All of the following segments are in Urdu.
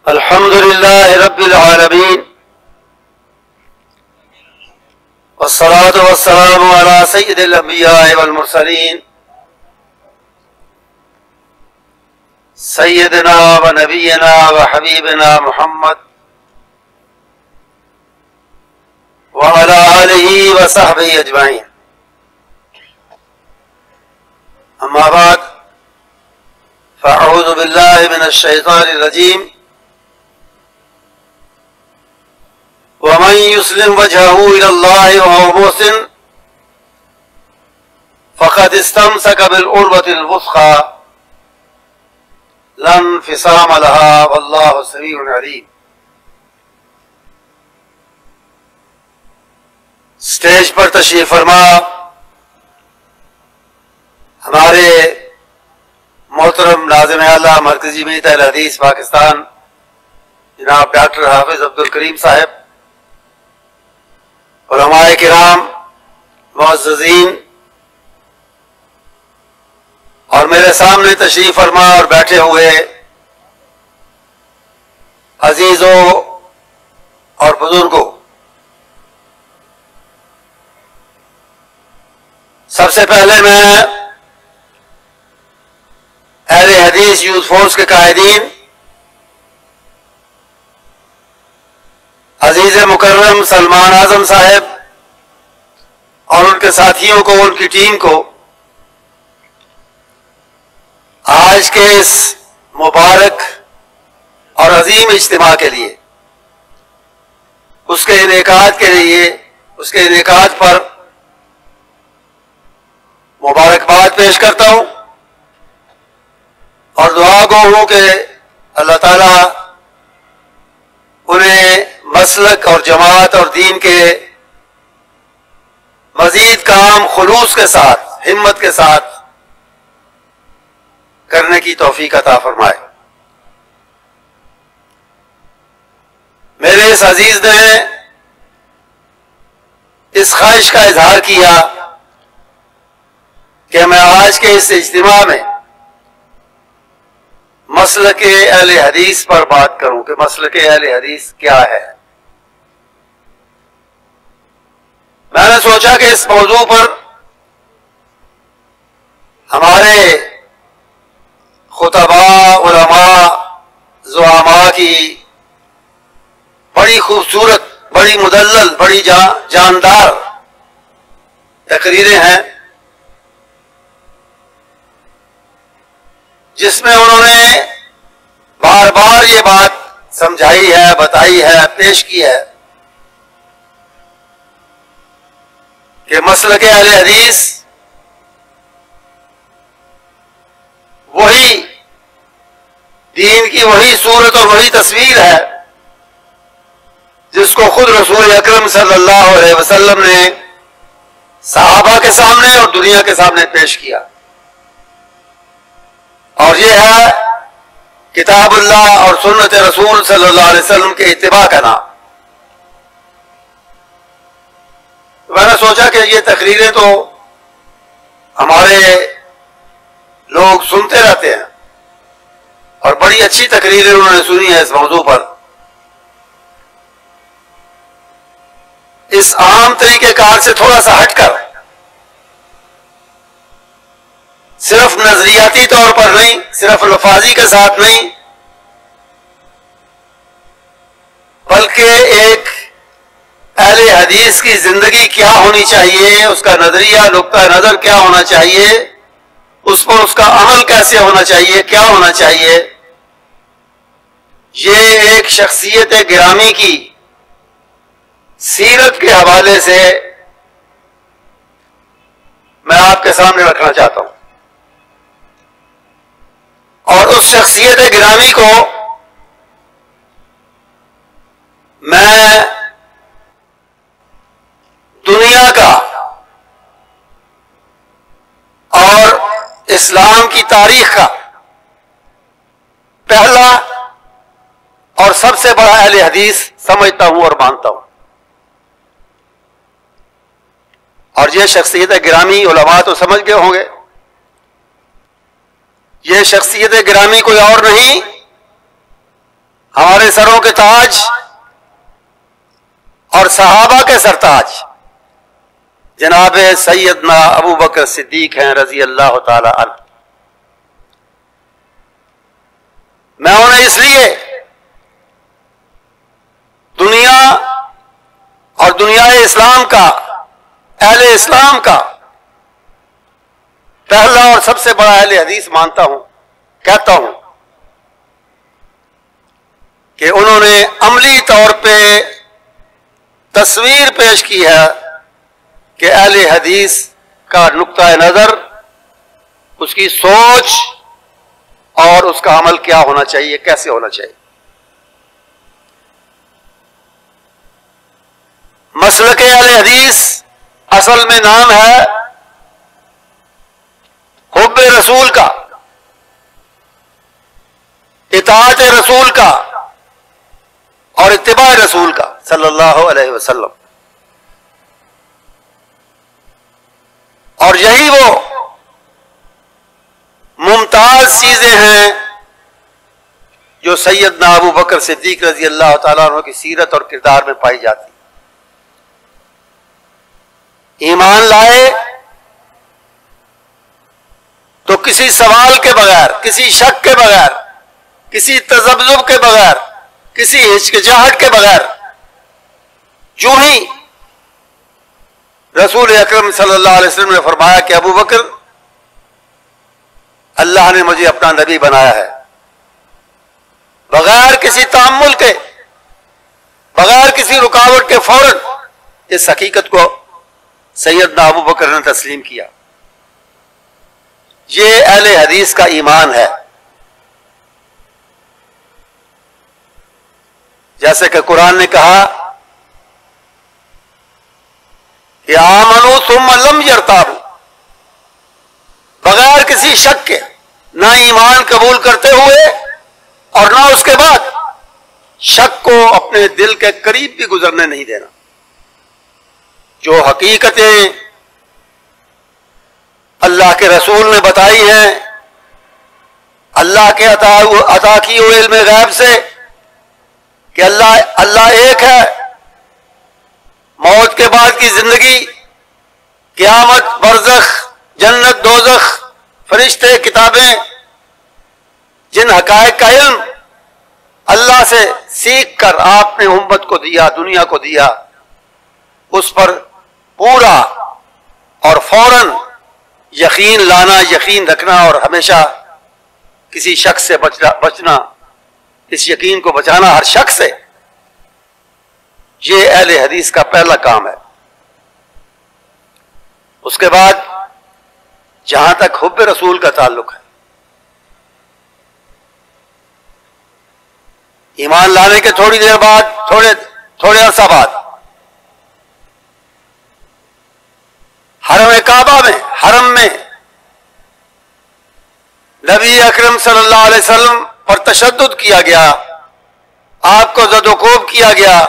الحمد لله رب العالمين والصلاة والسلام على سيد الأنبياء والمرسلين سيدنا ونبينا وحبيبنا محمد وعلى آله وصحبه أجمعين. أما بعد فأعوذ بالله من الشيطان الرجيم. ومن يسلم وجهه إلى الله وهو محسن فقد استمسك بالعروة الوثقى لا انفصام لها والله سميع عليم. اسٹیج پر تشریف فرما ہمارے محترم ناظم اعلیٰ مرکزی جمعیت اہل حدیث پاکستان جناب ڈاکٹر حافظ عبد الکریم صاحب، علماء کرام، معززین، اور میرے سامنے تشریف فرما اور بیٹھے ہوئے عزیزوں اور بزرگوں، سب سے پہلے میں اہل حدیث یوتھ فورس کے قائدین، عزیز مکرم سلمان اعظم صاحب اور ان کے ساتھیوں کو، ان کی ٹیم کو آج کے اس مبارک اور عظیم اجتماع کے لیے، اس کے انعقاد کے لیے، اس کے انعقاد پر مبارکباد پیش کرتا ہوں اور دعا گو ہوں کہ اللہ تعالیٰ انہیں مسلک اور جماعت اور دین کے مزید کام خلوص کے ساتھ، ہمت کے ساتھ کرنے کی توفیق عطا فرمائے. میرے اس عزیز نے اس خواہش کا اظہار کیا کہ میں آج کے اس اجتماع میں مسلک اہل حدیث پر بات کروں کہ مسلک اہل حدیث کیا ہے. میں نے سوچا کہ اس موضوع پر ہمارے خطباء، علماء، زعماء کی بڑی خوبصورت، بڑی مدلل، بڑی جاندار تقریریں ہیں جس میں انہوں نے بار بار یہ بات سمجھائی ہے، بتائی ہے، پیش کی ہے کہ مسلک اہل حدیث وہی دین کی وہی صورت اور وہی تصویر ہے جس کو خود رسول اکرم صلی اللہ علیہ وسلم نے صحابہ کے سامنے اور دنیا کے سامنے پیش کیا، اور یہ ہے کتاب اللہ اور سنت رسول صلی اللہ علیہ وسلم کے اتباع کا نام. میں نے سوچا کہ یہ تقریریں تو ہمارے لوگ سنتے رہتے ہیں اور بڑی اچھی تقریریں انہوں نے سنی ہے اس موضوع پر. اس عام طریقہ کار سے تھوڑا سا ہٹ کر، صرف نظریاتی طور پر نہیں، صرف الفاظی کے ساتھ نہیں، بلکہ ایک اہل حدیث کی زندگی کیا ہونی چاہیے، اس کا نظریہ، نقطہ نظر کیا ہونا چاہیے، اس پر اس کا عمل کیسے ہونا چاہیے، کیا ہونا چاہیے، یہ ایک شخصیت گرامی کی سیرت کے حوالے سے میں آپ کے سامنے رکھنا چاہتا ہوں. اور اس شخصیت گرامی کو میں دنیا کا اور اسلام کی تاریخ کا پہلا اور سب سے بڑا اہل حدیث سمجھتا ہوں اور مانتا ہوں. اور یہ شخصیت گرامی علماء تو سمجھ گئے ہوں گے، یہ شخصیت گرامی کوئی اور نہیں ہمارے سروں کے تاج اور صحابہ کے سرتاج جناب سیدنا ابو بکر صدیق ہیں رضی اللہ تعالی عنہ. میں انہیں اس لیے دنیا اور دنیا اسلام کا، اہل اسلام کا پہلا اور سب سے بڑا اہل حدیث مانتا ہوں، کہتا ہوں کہ انہوں نے عملی طور پہ تصویر پیش کی ہے کہ اہل حدیث کا نقطہ نظر، اس کی سوچ اور اس کا عمل کیا ہونا چاہیے، کیسے ہونا چاہیے. مسلک اہل حدیث اصل میں نام ہے حب رسول کا، اطاعت رسول کا اور اتباع رسول کا صلی اللہ علیہ وسلم. اور یہی وہ ممتاز چیزیں ہیں جو سیدنا ابو بکر صدیق رضی اللہ تعالیٰ عنہ کی سیرت اور کردار میں پائی جاتی. ایمان لائے تو کسی سوال کے بغیر، کسی شک کے بغیر، کسی تذبذب کے بغیر، کسی ہچکچاہٹ کے بغیر، جو ہی رسول اکرم صلی اللہ علیہ وسلم نے فرمایا کہ ابو بکر اللہ نے مجھے اپنا نبی بنایا ہے، بغیر کسی تأمل کے، بغیر کسی رکاوٹ کے فوراً اس حقیقت کو سیدنا ابو بکر نے تسلیم کیا. یہ اہل حدیث کا ایمان ہے. جیسے کہ قرآن نے کہا کہ آمنوا ثم لم یرتابوا، بغیر کسی شک کے، نہ ایمان قبول کرتے ہوئے اور نہ اس کے بعد شک کو اپنے دل کے قریب بھی گزرنے نہیں دینا. جو حقیقتیں اللہ کے رسول نے بتائی ہیں اللہ کے عطا کی ہوئے علم غیب سے کہ اللہ ایک ہے، موت کے بعد کی زندگی، قیامت، برزخ، جنت، دوزخ، فرشتے، کتابیں، جن حقائق کا علم اللہ سے سیکھ کر آپ نے امت کو دیا، دنیا کو دیا، اس پر پورا اور فوراً یقین لانا، یقین رکھنا اور ہمیشہ کسی شخص سے بچنا، اس یقین کو بچانا ہر شخص سے، یہ اہل حدیث کا پہلا کام ہے. اس کے بعد جہاں تک حب رسول کا تعلق ہے، ایمان لانے کے تھوڑی دیر بعد، تھوڑے عرصہ بعد حرم کعبہ میں، حرم میں نبی اکرم صلی اللہ علیہ وسلم پر تشدد کیا گیا، آپ کو زد و کوب کیا گیا،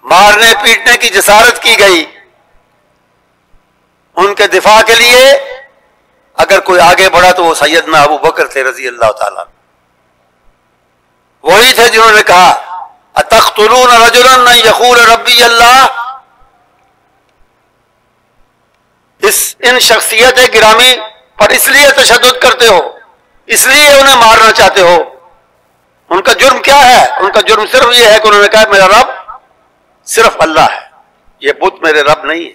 مارنے پیٹنے کی جسارت کی گئی. ان کے دفاع کے لیے اگر کوئی آگے بڑھا تو وہ سیدنا ابو بکر تھے رضی اللہ تعالیٰ. وہی تھے جنہوں نے کہا اتقتلون رجلا ان یقول ربی اللہ. ان شخصیت گرامی پر اس لیے تشدد کرتے ہو، اس لیے انہیں مارنا چاہتے ہو. ان کا جرم کیا ہے؟ ان کا جرم صرف یہ ہے کہ انہوں نے کہا میرا رب صرف اللہ ہے، یہ بت میرے رب نہیں ہے.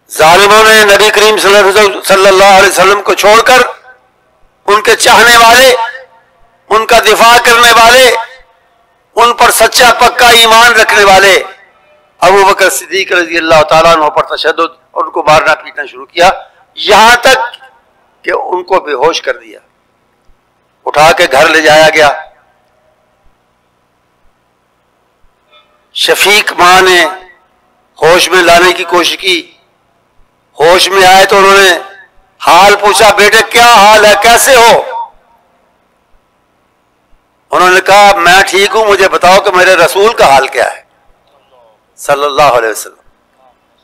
ظالموں نے نبی کریم صلی اللہ علیہ وسلم کو چھوڑ کر ان کے چاہنے والے، ان کا دفاع کرنے والے، ان پر سچا پکا ایمان رکھنے والے ابو بکر صدیق رضی اللہ تعالیٰ عنہ پر تشدد اور ان کو مارنا پیٹنا شروع کیا، یہاں تک کہ ان کو بے ہوش کر دیا، اٹھا کے گھر لے جایا گیا. شفیق ماں نے ہوش میں لانے کی کوشش کی، ہوش میں آئے تو انہوں نے حال پوچھا، بیٹے کیا حال ہے، کیسے ہو؟ انہوں نے کہا میں ٹھیک ہوں، مجھے بتاؤ کہ میرے رسول کا حال کیا ہے صلی اللہ علیہ وسلم.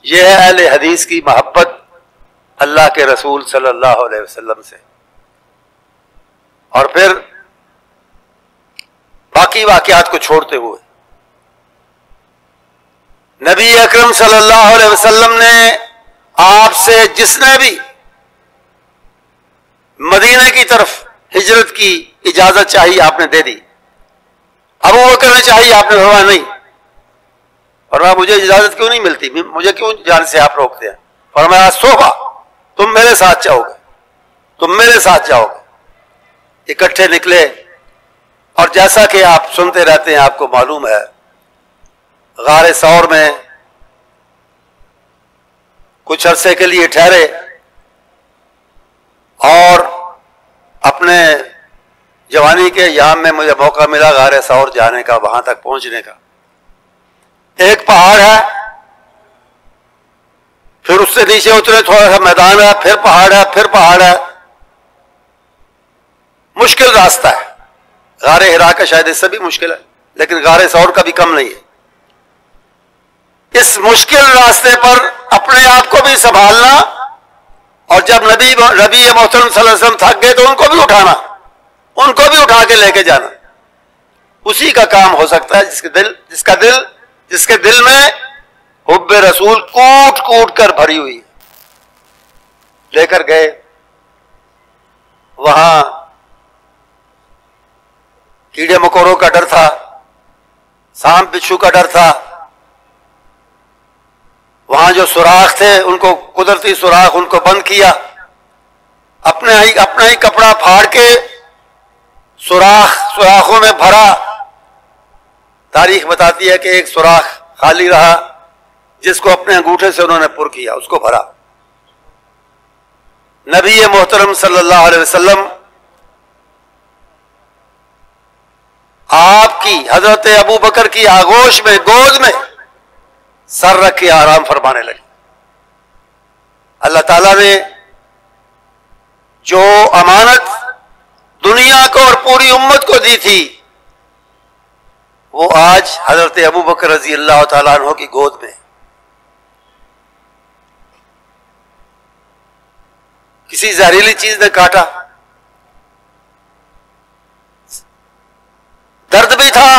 یہ ہے اہل حدیث کی محبت، اللہ کے رسول صلی اللہ علیہ وسلم سے، اور پھر باقی واقعات کو چھوڑتے ہوئے نبی اکرم صلی اللہ علیہ وسلم نے آپ سے جس نے بھی مدینہ کی طرف ہجرت کی اجازت چاہی آپ نے دے دی. ابو بکر نے چاہی آپ نے فرمایا نہیں. فرمایا مجھے اجازت کیوں نہیں ملتی، مجھے کیوں جانے سے آپ روکتے ہیں؟ فرمایا صوبہ تم میرے ساتھ جاؤ گے، تم میرے ساتھ جاؤ گے. اکٹھے نکلے، اور جیسا کہ آپ سنتے رہتے ہیں آپ کو معلوم ہے، غار ثور میں کچھ عرصے کے لیے ٹھہرے اور اپنے جوانی کے ایام میں مجھے موقع ملا غار ثور جانے کا، وہاں تک پہنچنے کا. ایک پہاڑ ہے، پھر اس سے نیچے اترے تھوڑا سا میدان ہے، پھر پہاڑ ہے، پھر پہاڑ ہے. مشکل راستہ ہے. غار حرا کا شاید اس سے بھی مشکل ہے، لیکن غار ثور کا بھی کم نہیں ہے. اس مشکل راستے پر اپنے آپ کو بھی سنبھالنا، اور جب نبی محترم صلی اللہ علیہ وسلم تھک گئے تو ان کو بھی اٹھانا، ان کو بھی اٹھا کے لے کے جانا. اسی کا کام ہو سکتا ہے جس کے دل میں حب رسول کوٹ کوٹ کر بھری ہوئی. لے کر گئے، وہاں کیڑے مکوڑوں کا ڈر تھا، سانپ بچھو کا ڈر تھا. وہاں جو سوراخ تھے ان کو قدرتی سوراخ ان کو بند کیا، اپنا ہی کپڑا پھاڑ کے سوراخوں میں بھرا. تاریخ بتاتی ہے کہ ایک سوراخ خالی رہا جس کو اپنے انگوٹھے سے انہوں نے پر کیا، اس کو بھرا. نبی محترم صلی اللہ علیہ وسلم آپ کی حضرت ابو بکر کی آغوش میں، گود میں سر رکھ کے آرام فرمانے لگے. اللہ تعالیٰ نے جو امانت دنیا کو اور پوری امت کو دی تھی وہ آج حضرت ابو بکر رضی اللہ تعالیٰ عنہ کی گود میں. کسی زہریلی چیز نے کاٹا، درد بھی تھا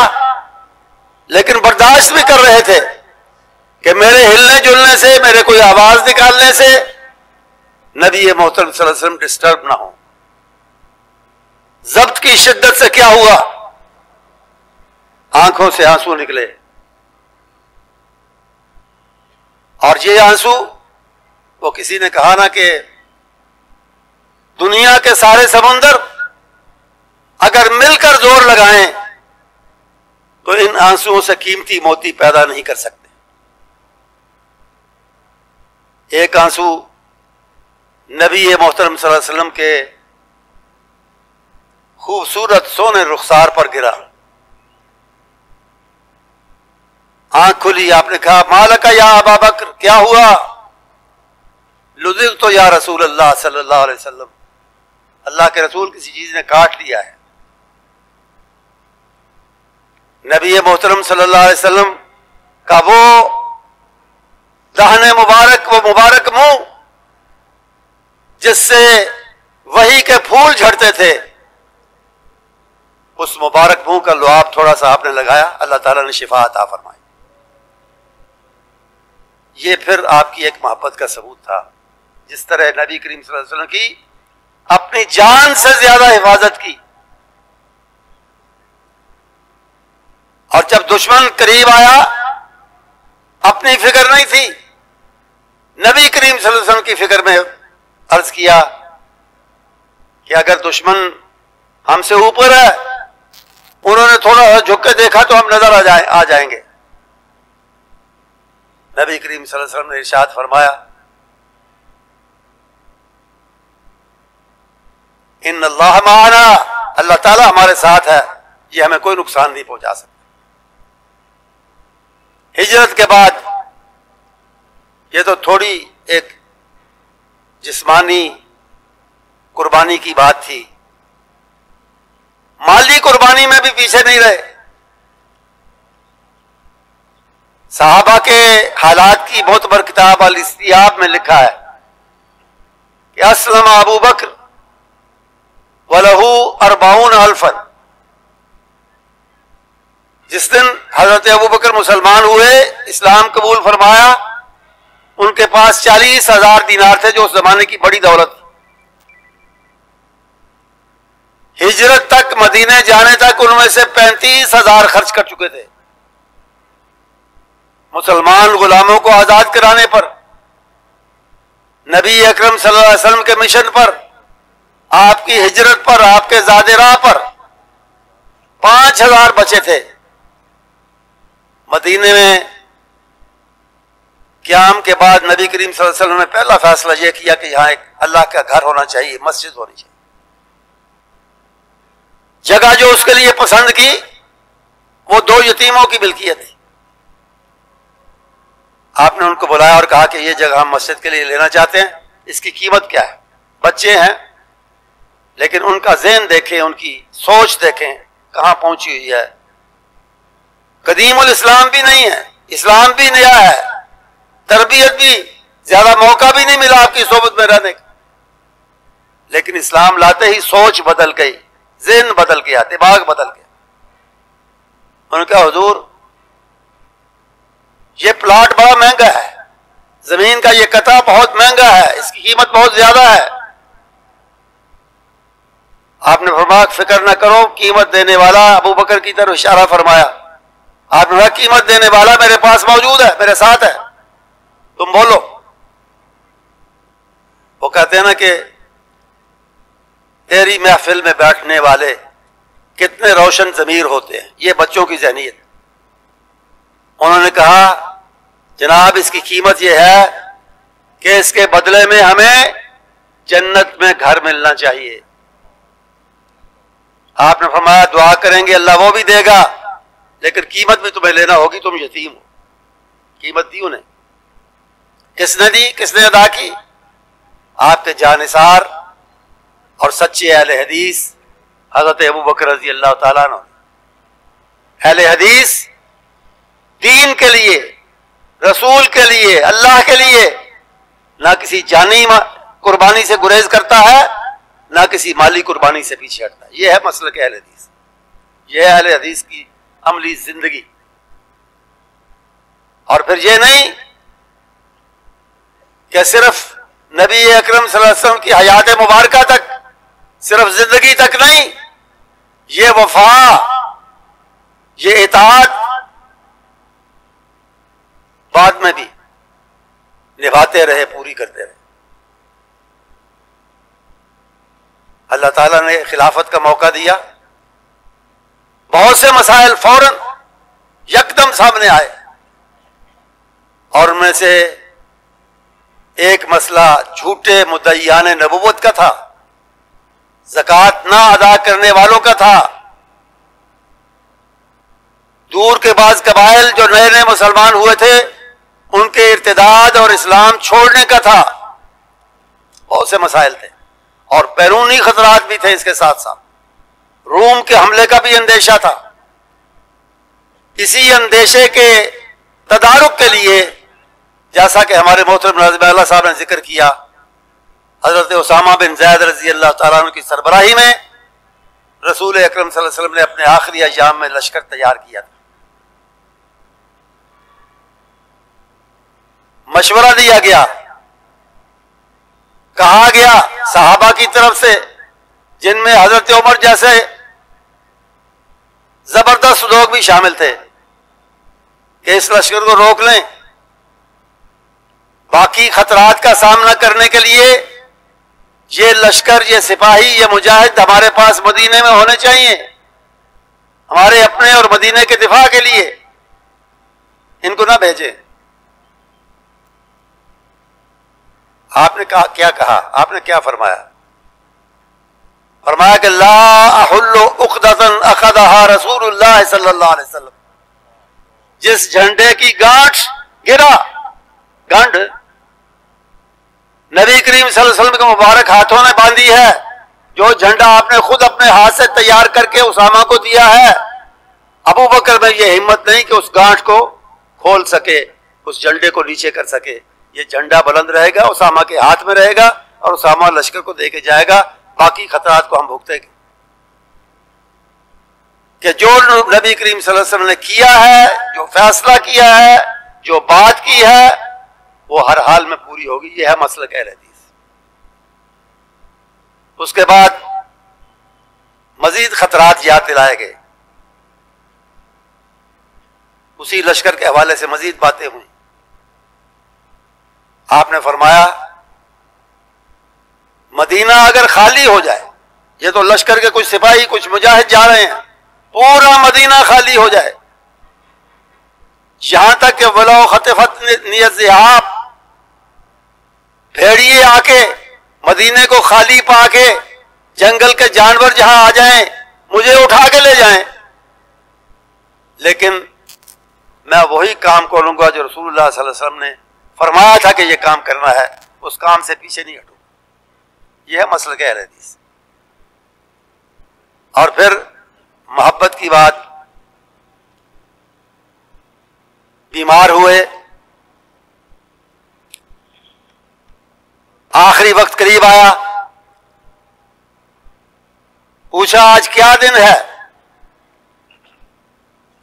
لیکن برداشت بھی کر رہے تھے کہ میرے ہلنے جلنے سے، میرے کوئی آواز نکالنے سے نبی محترم صلی اللہ علیہ وسلم ڈسٹرب نہ ہو. ضبط کی شدت سے کیا ہوا، آنکھوں سے آنسو نکلے. اور یہ آنسو، وہ کسی نے کہا نا کہ دنیا کے سارے سمندر اگر مل کر زور لگائیں تو ان آنسوؤں سے قیمتی موتی پیدا نہیں کر سکتے. ایک آنسو نبی محترم صلی اللہ علیہ وسلم کے خوبصورت سونے رخسار پر گرا. آنکھ کھلی، آپ نے کہا مالک یا ابا بکر، کیا ہوا؟ لذغت یا رسول اللہ صلی اللہ علیہ وسلم، اللہ کے رسول کسی چیز نے کاٹ لیا ہے. نبی محترم صلی اللہ علیہ وسلم کا وہ دہن مبارک، وہ مبارک منہ جس سے وحی کے پھول جھڑتے تھے، اس مبارک منہ کا لعاب تھوڑا سا آپ نے لگایا، اللہ تعالیٰ نے شفا عطا فرمائی. یہ پھر آپ کی ایک محبت کا ثبوت تھا. جس طرح نبی کریم صلی اللہ علیہ وسلم کی اپنی جان سے زیادہ حفاظت کی، اور جب دشمن قریب آیا اپنی فکر نہیں تھی، نبی کریم صلی اللہ علیہ وسلم کی فکر میں عرض کیا کہ اگر دشمن ہم سے اوپر ہے، انہوں نے تھوڑا جھک کے دیکھا تو ہم نظر آ جائیں گے. نبی کریم صلی اللہ علیہ وسلم نے ارشاد فرمایا ان اللہ معنا، اللہ تعالیٰ ہمارے ساتھ ہے، یہ ہمیں کوئی نقصان نہیں پہنچا سکتا. ہجرت کے بعد یہ تو تھوڑی ایک جسمانی قربانی کی بات تھی، مالی قربانی میں بھی پیچھے نہیں رہے. صحابہ کے حالات کی بہت بڑی کتاب الاستیاب میں لکھا ہے کہ اسلم ابو بکر وَلَهُ 40 أَلْفًا، جس دن حضرت ابو بکر مسلمان ہوئے، اسلام قبول فرمایا، ان کے پاس 40,000 دینار تھے، جو اس زمانے کی بڑی دولت. ہجرت تک، مدینے جانے تک ان میں سے 35,000 خرچ کر چکے تھے. مسلمان غلاموں کو آزاد کرانے پر، نبی اکرم صلی اللہ علیہ وسلم کے مشن پر، آپ کی ہجرت پر، آپ کے زاد راہ پر 5,000 بچے تھے. مدینے میں قیام کے بعد نبی کریم صلی اللہ علیہ وسلم نے پہلا فیصلہ یہ کیا کہ یہاں ایک اللہ کا گھر ہونا چاہیے، مسجد ہونی چاہیے. جگہ جو اس کے لیے پسند کی وہ 2 یتیموں کی ملکیت تھی. آپ نے ان کو بلایا اور کہا کہ یہ جگہ ہم مسجد کے لیے لینا چاہتے ہیں، اس کی قیمت کیا ہے؟ بچے ہیں لیکن ان کا ذہن دیکھیں، ان کی سوچ دیکھیں کہاں پہنچی ہوئی ہے. قدیم الاسلام بھی نہیں ہے، اسلام بھی نیا ہے، تربیت بھی، زیادہ موقع بھی نہیں ملا آپ کی صحبت میں رہنے کا، لیکن اسلام لاتے ہی سوچ بدل گئی، ذہن بدل گیا، دماغ بدل گیا. ان کا حضور یہ پلاٹ بڑا مہنگا ہے، زمین کا یہ قطعہ بہت مہنگا ہے، اس کی قیمت بہت زیادہ ہے. آپ نے فرمایا فکر نہ کرو، قیمت دینے والا، ابو بکر کی طرف اشارہ فرمایا. آپ نے فرمایا قیمت دینے والا میرے پاس موجود ہے، میرے ساتھ ہے، تم بولو. وہ کہتے ہیں نا کہ تیری محفل میں بیٹھنے والے کتنے روشن ضمیر ہوتے ہیں، یہ بچوں کی ذہنیت. انہوں نے کہا جناب اس کی قیمت یہ ہے کہ اس کے بدلے میں ہمیں جنت میں گھر ملنا چاہیے. آپ نے فرمایا دعا کریں گے اللہ وہ بھی دے گا، لیکن قیمت بھی تمہیں لینا ہوگی، تم یتیم ہو. قیمت دی انہیں. کس نے دی؟ کس نے ادا کی؟ آپ کے جانثار اور سچے اہل حدیث حضرت ابو بکر رضی اللہ تعالیٰ عنہ. اہل حدیث دین کے لیے، رسول کے لیے، اللہ کے لیے نہ کسی جانی قربانی سے گریز کرتا ہے، نہ کسی مالی قربانی سے پیچھے ہٹتا ہے. یہ ہے مسلک اہل حدیث، یہ ہے اہل حدیث کی عملی زندگی. اور پھر یہ نہیں کہ صرف نبی اکرم صلی اللہ علیہ وسلم کی حیات مبارکہ تک، صرف زندگی تک نہیں، یہ وفا، یہ اطاعت بعد میں بھی نبھاتے رہے، پوری کرتے رہے. اللہ تعالیٰ نے خلافت کا موقع دیا، بہت سے مسائل فوراً یکدم سامنے آئے، اور ان میں سے ایک مسئلہ جھوٹے مدعیان نبوت کا تھا، زکوٰۃ نہ ادا کرنے والوں کا تھا، دور کے بعض قبائل جو نئے نئے مسلمان ہوئے تھے ان کے ارتداد اور اسلام چھوڑنے کا تھا. بہت سے مسائل تھے، اور بیرونی خطرات بھی تھے اس کے ساتھ ساتھ. روم کے حملے کا بھی اندیشہ تھا. اسی اندیشے کے تدارک کے لیے جیسا کہ ہمارے محترم ناظم اللہ صاحب نے ذکر کیا، حضرت اسامہ بن زید رضی اللہ تعالیٰ عنہ کی سربراہی میں رسول اکرم صلی اللہ علیہ وسلم نے اپنے آخری ایام میں لشکر تیار کیا تھا. مشورہ دیا گیا، کہا گیا صحابہ کی طرف سے، جن میں حضرت عمر جیسے زبردست لوگ بھی شامل تھے، کہ اس لشکر کو روک لیں. باقی خطرات کا سامنا کرنے کے لیے یہ لشکر، یہ سپاہی، یہ مجاہد ہمارے پاس مدینے میں ہونے چاہیے، ہمارے اپنے اور مدینے کے دفاع کے لیے. ان کو نہ بھیجیں. آپ نے کیا کہا؟ آپ نے کیا فرمایا؟ فرمایا کہ لا احل عقدۃ اخذها رسول اللہ صلی اللہ علیہ وسلم. جس جھنڈے کی گانٹھ گرا، گنڈ نبی کریم صلی اللہ علیہ وسلم کے مبارک ہاتھوں نے باندھی ہے، جو جھنڈا آپ نے خود اپنے ہاتھ سے تیار کر کے اسامہ کو دیا ہے، ابو بکر میں یہ ہمت نہیں کہ اس گانٹھ کو کھول سکے، اس جھنڈے کو نیچے کر سکے. یہ جھنڈا بلند رہے گا، اسامہ کے ہاتھ میں رہے گا، اور اسامہ لشکر کو دے کے جائے گا، باقی خطرات کو ہم بھگتیں گے۔ کہ جو نبی کریم صلی اللہ علیہ وسلم نے کیا ہے، جو فیصلہ کیا ہے، جو بات کی ہے، وہ ہر حال میں پوری ہوگی۔ یہ ہے مسلک اہل حدیث۔ اس کے بعد مزید خطرات یاد دلائے گئے، اسی لشکر کے حوالے سے مزید باتیں ہوئیں۔ آپ نے فرمایا مدینہ اگر خالی ہو جائے، یہ تو لشکر کے کچھ سپاہی کچھ مجاہد جا رہے ہیں، پورا مدینہ خالی ہو جائے، یہاں تک کہ ولو خطفت نیت ذہاب، بھیڑیے آ کے مدینے کو خالی پا کے جنگل کے جانور جہاں آ جائیں مجھے اٹھا کے لے جائیں، لیکن میں وہی کام کروں گا جو رسول اللہ صلی اللہ علیہ وسلم نے فرمایا تھا کہ یہ کام کرنا ہے، اس کام سے پیچھے نہیں ہٹوں۔ یہ ہے مسلک اہل حدیث۔ اور پھر محبت کی بات، بیمار ہوئے، آخری وقت قریب آیا، پوچھا آج کیا دن ہے؟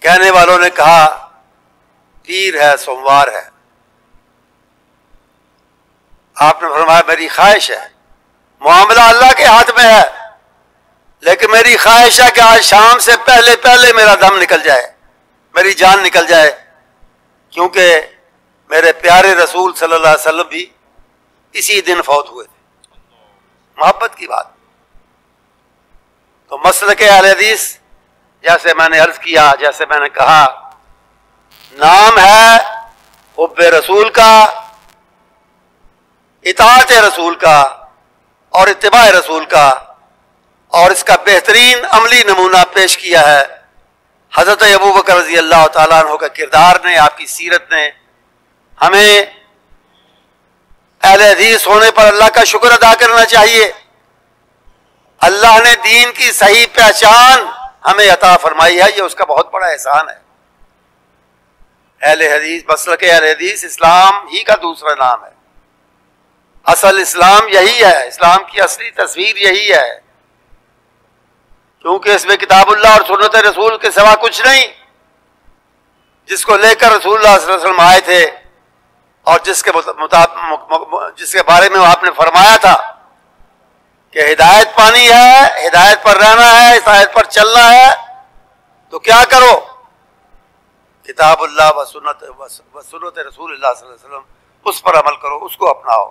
کہنے والوں نے کہا پیر ہے، سوموار ہے۔ آپ نے فرمایا میری خواہش ہے، معاملہ اللہ کے ہاتھ میں ہے، لیکن میری خواہش ہے کہ آج شام سے پہلے پہلے میرا دم نکل جائے، میری جان نکل جائے، کیونکہ میرے پیارے رسول صلی اللہ علیہ وسلم بھی اسی دن فوت ہوئے تھے۔ محبت کی بات۔ تو مسلک اہل حدیث، جیسے میں نے عرض کیا، جیسے میں نے کہا، نام ہے حب رسول کا، اطاعت رسول کا اور اتباع رسول کا، اور اس کا بہترین عملی نمونہ پیش کیا ہے حضرت ابوبکر رضی اللہ تعالیٰ عنہ کا کردار نے، آپ کی سیرت نے۔ ہمیں اہل حدیث ہونے پر اللہ کا شکر ادا کرنا چاہیے۔ اللہ نے دین کی صحیح پہچان ہمیں عطا فرمائی ہے، یہ اس کا بہت بڑا احسان ہے۔ اہل حدیث، مسلک اہل حدیث اسلام ہی کا دوسرا نام ہے۔ اصل اسلام یہی ہے، اسلام کی اصلی تصویر یہی ہے، کیونکہ اس میں کتاب اللہ اور سنت رسول کے سوا کچھ نہیں، جس کو لے کر رسول اللہ صلی اللہ علیہ وسلم آئے تھے، اور جس کے بارے میں آپ نے فرمایا تھا کہ ہدایت پانی ہے، ہدایت پر رہنا ہے، ہدایت پر چلنا ہے، تو کیا کرو؟ کتاب اللہ و سنت رسول اللہ صلی اللہ علیہ وسلم، اس پر عمل کرو، اس کو اپناؤ۔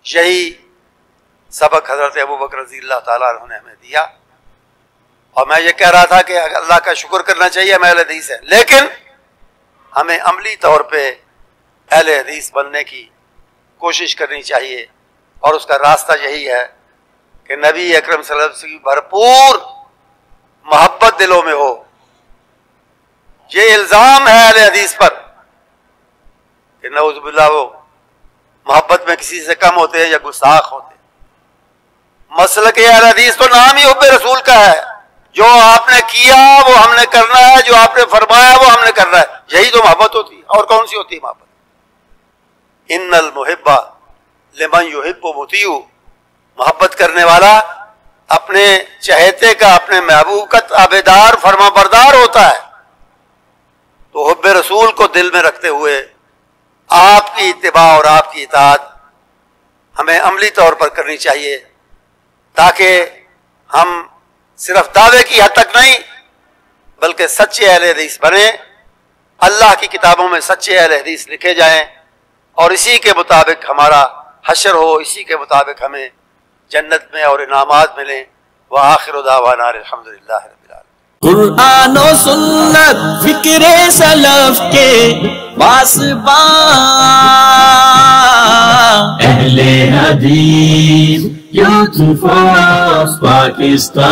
یہی سبق حضرت ابوبکر رضی اللہ تعالیٰ عنہ نے ہمیں دیا، اور میں یہ کہہ رہا تھا کہ اللہ کا شکر کرنا چاہیے ہمیں اہل حدیث ہے، لیکن ہمیں عملی طور پہ اہل حدیث بننے کی کوشش کرنی چاہیے، اور اس کا راستہ یہی ہے کہ نبی اکرم صلی اللہ علیہ وسلم کی بھرپور محبت دلوں میں ہو۔ یہ الزام ہے اہل حدیث پر کہ نعوذ باللہ وہ محبت میں کسی سے کم ہوتے ہیں یا گستاخ ہوتے ہیں۔ مسلک اہل حدیث تو نام ہی حب رسول کا ہے، جو آپ نے کیا وہ ہم نے کرنا ہے، جو آپ نے فرمایا وہ ہم نے کرنا ہے، یہی تو محبت ہوتی ہے۔ اور کون سی ہوتی ہے محبت؟ ان المحب لمن یحب مطیع، محبت کرنے والا اپنے چہیتے کا، اپنے محبوب کا تابعدار، فرما بردار ہوتا ہے۔ تو حب رسول کو دل میں رکھتے ہوئے آپ کی اتباع اور آپ کی اطاعت ہمیں عملی طور پر کرنی چاہیے، تاکہ ہم صرف دعوے کی حد تک نہیں بلکہ سچے اہل حدیث بنیں، اللہ کی کتابوں میں سچے اہل حدیث لکھے جائیں، اور اسی کے مطابق ہمارا حشر ہو، اسی کے مطابق ہمیں جنت میں اور انعامات ملیں۔ وآخر دعوانا الحمدللہ رب العالمین۔ قرآن و سنت فکر سلف کے پاسبان، اہل حدیث یوتھ فورس پاکستان۔